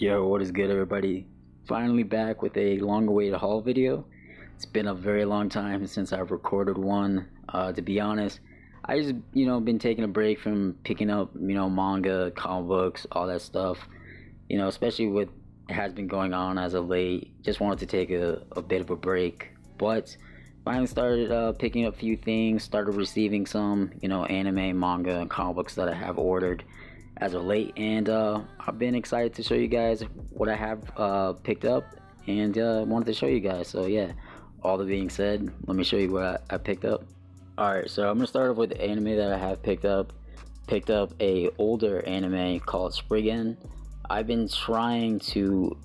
Yo, what is good, everybody? Finally back with a long-awaited haul video. It's been a very long time since I've recorded one. To be honest, I just, been taking a break from picking up, manga, comic books, all that stuff. Especially with has been going on as of late. Just wanted to take a bit of a break, but finally started picking up a few things. Started receiving some, anime, manga, and comic books that I have ordered as of late, and I've been excited to show you guys what I have picked up, and wanted to show you guys. So yeah, all that being said, let me show you what I picked up. Alright, so I'm gonna start off with the anime that I have picked up. Picked up a older anime called Spriggan. I've been trying to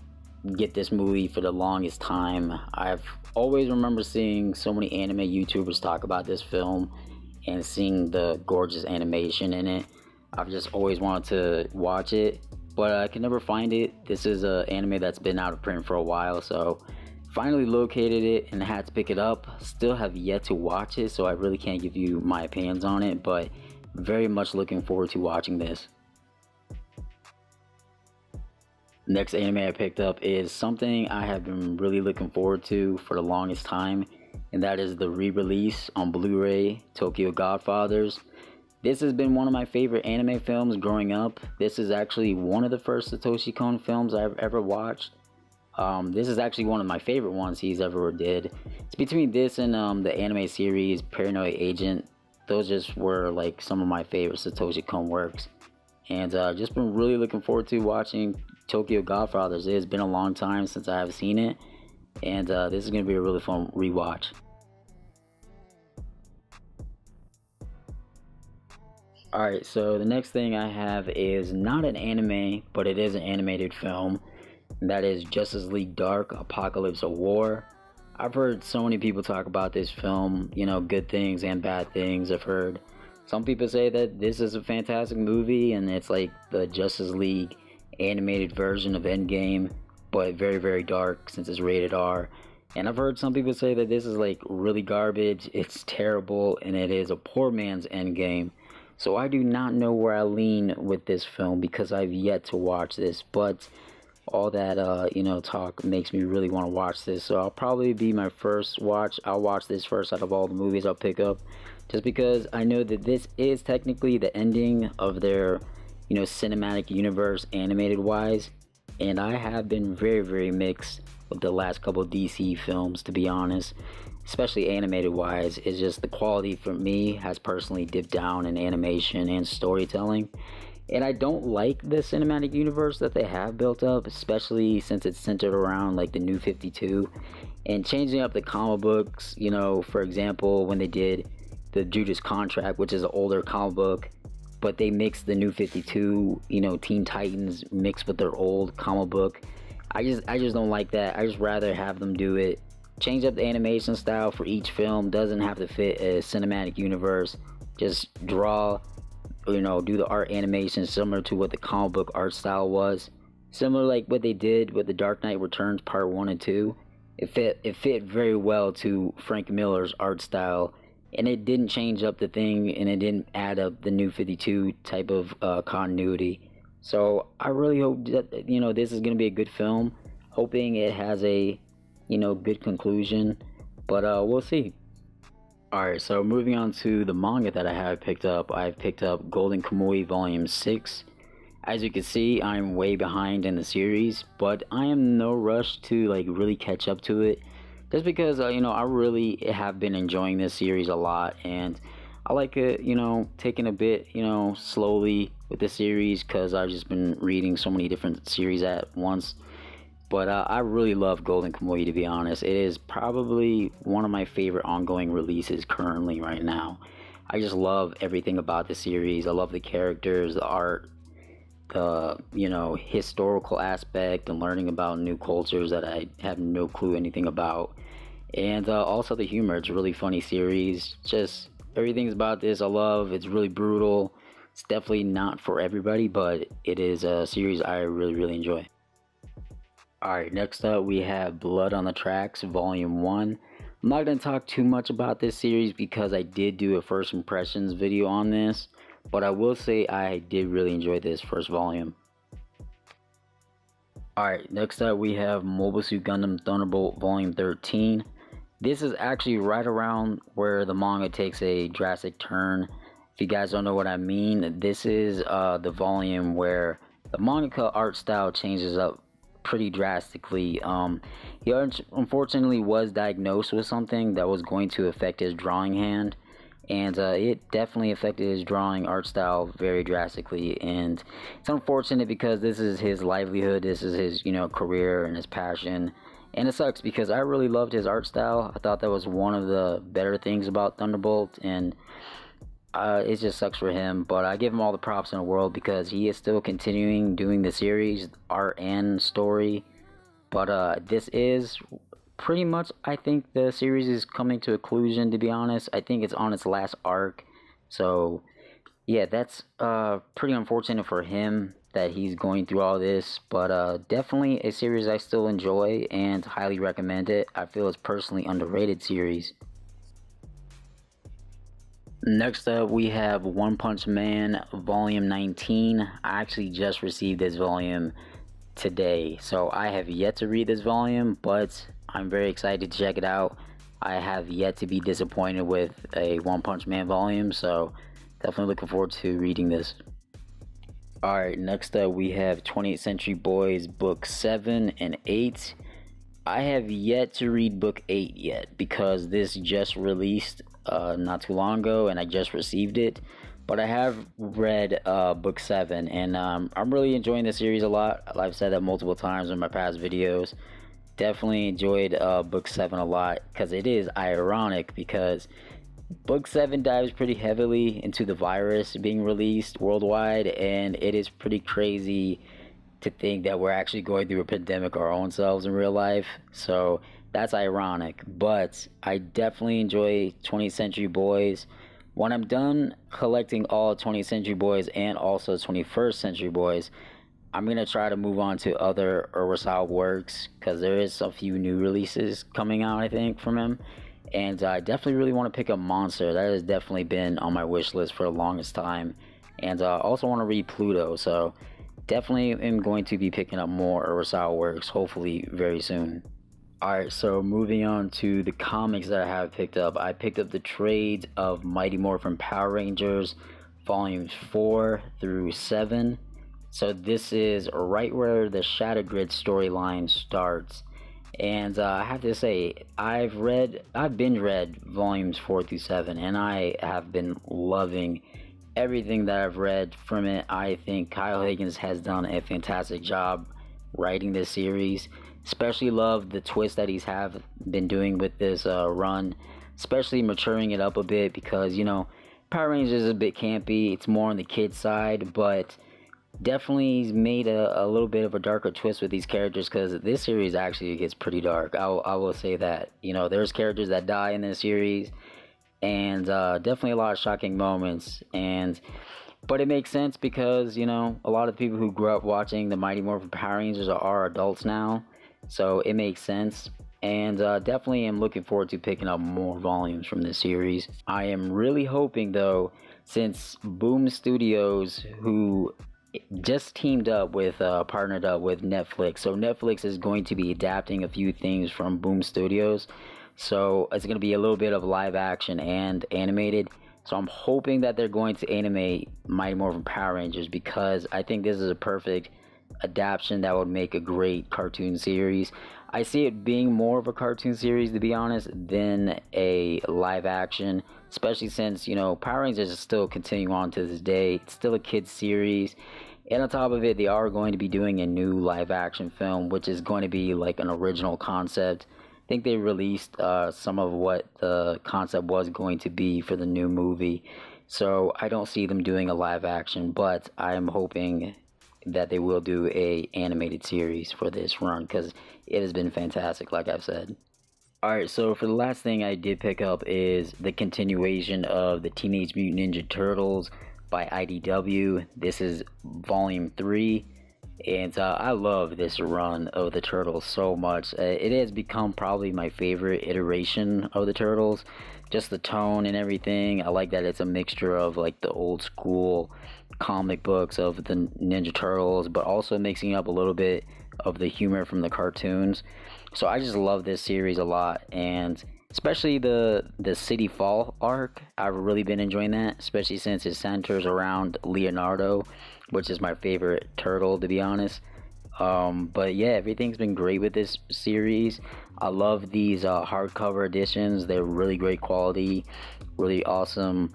get this movie for the longest time. I've always remember seeing so many anime YouTubers talk about this film and seeing the gorgeous animation in it. I've just always wanted to watch it, but I can never find it. This is an anime that's been out of print for a while, so finally located it and had to pick it up. Still have yet to watch it, so I really can't give you my opinions on it, but very much looking forward to watching this. Next anime I picked up is something I have been really looking forward to for the longest time, and that is the re-release on Blu-ray, Tokyo Godfathers. This has been one of my favorite anime films growing up. This is actually one of the first Satoshi Kon films I've ever watched. This is actually one of my favorite ones he's ever did. It's between this and the anime series Paranoid Agent. Those just were like some of my favorite Satoshi Kon works. And just been really looking forward to watching Tokyo Godfathers. It has been a long time since I have seen it, and this is going to be a really fun rewatch. Alright, so the next thing I have is not an anime, but it is an animated film. And that is Justice League Dark Apocalypse of War. I've heard so many people talk about this film, good things and bad things. I've heard some people say that this is a fantastic movie and it's like the Justice League animated version of Endgame, but very, very dark since it's rated R. And I've heard some people say that this is like really garbage, it's terrible, and it is a poor man's Endgame. So I do not know where I lean with this film because I've yet to watch this, but all that talk makes me really want to watch this. So I'll probably be my first watch. I'll watch this first out of all the movies I'll pick up, just because I know that this is technically the ending of their cinematic universe animated wise, and I have been very, very mixed with the last couple of DC films, to be honest. Especially animated wise, it's just the quality for me has personally dipped down in animation and storytelling, and I don't like the cinematic universe that they have built up, especially since it's centered around like the New 52 and changing up the comic books. For example, when they did the Judas Contract, which is an older comic book, but they mixed the New 52 Teen Titans mixed with their old comic book. I just don't like that. I just rather have them do it, change up the animation style for each film. Doesn't have to fit a cinematic universe. Just draw, do the art animation similar to what the comic book art style was. Similar like what they did with the Dark Knight Returns Part 1 and 2. It fit very well to Frank Miller's art style, and it didn't change up the thing, and it didn't add up the New 52 type of continuity. So I really hope that this is going to be a good film. Hoping it has a good conclusion, but we'll see. Alright, so moving on to the manga that I have picked up. I've picked up Golden Kamui Volume 6. As you can see, I'm way behind in the series, but I am in no rush to really catch up to it, just because I really have been enjoying this series a lot, and I like it taking a bit slowly with the series, because I've just been reading so many different series at once. But I really love Golden Kamui, to be honest. It is probably one of my favorite ongoing releases currently right now. I just love everything about the series. I love the characters, the art, the historical aspect, and learning about new cultures that I have no clue anything about. And also the humor. It's a really funny series. Just everything's about this I love. It's really brutal. It's definitely not for everybody, but it is a series I really, really enjoy. Alright, next up we have Blood on the Tracks Volume 1. I'm not going to talk too much about this series because I did do a first impressions video on this, but I will say I did really enjoy this first volume. Alright, next up we have Mobile Suit Gundam Thunderbolt Volume 13. This is actually right around where the manga takes a drastic turn. If you guys don't know what I mean, this is the volume where the mangaka art style changes up pretty drastically. He unfortunately was diagnosed with something that was going to affect his drawing hand, and it definitely affected his drawing art style very drastically. And it's unfortunate because this is his livelihood, this is his career and his passion. And it sucks because I really loved his art style. I thought that was one of the better things about Thunderbolt, and it just sucks for him. But I give him all the props in the world because he is still continuing doing the series, art and story. But this is pretty much, I think the series is coming to a conclusion, to be honest. I think it's on its last arc. So yeah, that's pretty unfortunate for him that he's going through all this, but definitely a series I still enjoy and highly recommend it. I feel it's personally underrated series. Next up we have One Punch Man Volume 19. I actually just received this volume today, so I have yet to read this volume, but I'm very excited to check it out. I have yet to be disappointed with a One Punch Man volume, so definitely looking forward to reading this. Alright, next up we have 20th Century Boys Book 7 and 8. I have yet to read Book 8 yet because this just released not too long ago and I just received it. But I have read Book 7 and I'm really enjoying the series a lot. I've said that multiple times in my past videos. Definitely enjoyed Book 7 a lot because it is ironic because Book 7 dives pretty heavily into the virus being released worldwide, and it is pretty crazy to think that we're actually going through a pandemic our own selves in real life. So that's ironic, but I definitely enjoy 20th Century Boys. When I'm done collecting all 20th Century Boys and also 21st Century Boys, I'm going to try to move on to other Urasawa works because there is a few new releases coming out, I think, from him. And I definitely really want to pick up Monster. That has definitely been on my wish list for the longest time. And I also want to read Pluto. So definitely am going to be picking up more Urasawa works, hopefully very soon. Alright, so moving on to the comics that I have picked up. I picked up the trades of Mighty Morphin Power Rangers volumes 4 through 7. So this is right where the Shadow Grid storyline starts. And I have to say, I've binge read volumes 4 through 7, and I have been loving everything that I've read from it. I think Kyle Higgins has done a fantastic job writing this series. Especially love the twist that he's been doing with this run, especially maturing it up a bit because, Power Rangers is a bit campy. It's more on the kids side, but definitely he's made a little bit of a darker twist with these characters because this series actually gets pretty dark. I will say that. There's characters that die in this series, and definitely a lot of shocking moments. But it makes sense because, a lot of people who grew up watching the Mighty Morphin Power Rangers are adults now, so it makes sense. And definitely am looking forward to picking up more volumes from this series. I am really hoping, though, since Boom Studios, who just partnered up with Netflix. So Netflix is going to be adapting a few things from Boom Studios. So it's going to be a little bit of live action and animated. So I'm hoping that they're going to animate Mighty Morphin Power Rangers because I think this is a perfect adaptation that would make a great cartoon series. I see it being more of a cartoon series, to be honest, than a live action, especially since, Power Rangers is still continuing on to this day. It's still a kids series. And on top of it, they are going to be doing a new live action film, which is going to be like an original concept. I think they released some of what the concept was going to be for the new movie. So I don't see them doing a live action, but I am hoping that they will do a animated series for this run because it has been fantastic, like I've said. Alright, so for the last thing I did pick up is the continuation of the Teenage Mutant Ninja Turtles by IDW. This is volume 3, and I love this run of the Turtles so much. It has become probably my favorite iteration of the Turtles. Just the tone and everything. I like that it's a mixture of like the old school comic books of the Ninja Turtles, but also mixing up a little bit of the humor from the cartoons. So I just love this series a lot, and especially the City Fall arc. I've really been enjoying that, especially since it centers around Leonardo, which is my favorite turtle, to be honest. But yeah, everything's been great with this series. I love these hardcover editions. They're really great quality, really awesome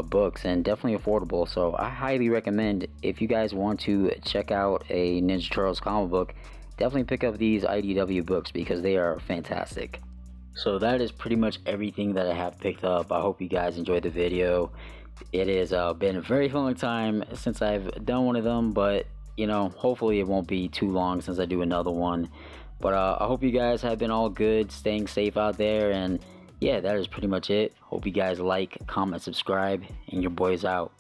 books, and definitely affordable. So I highly recommend, if you guys want to check out a Ninja Turtles comic book, definitely pick up these IDW books because they are fantastic. So that is pretty much everything that I have picked up. I hope you guys enjoyed the video. It has been a very long time since I've done one of them, but you know, hopefully it won't be too long since I do another one. But I hope you guys have been all good, staying safe out there, and yeah, that is pretty much it. Hope you guys like, comment, subscribe, and your boy's out.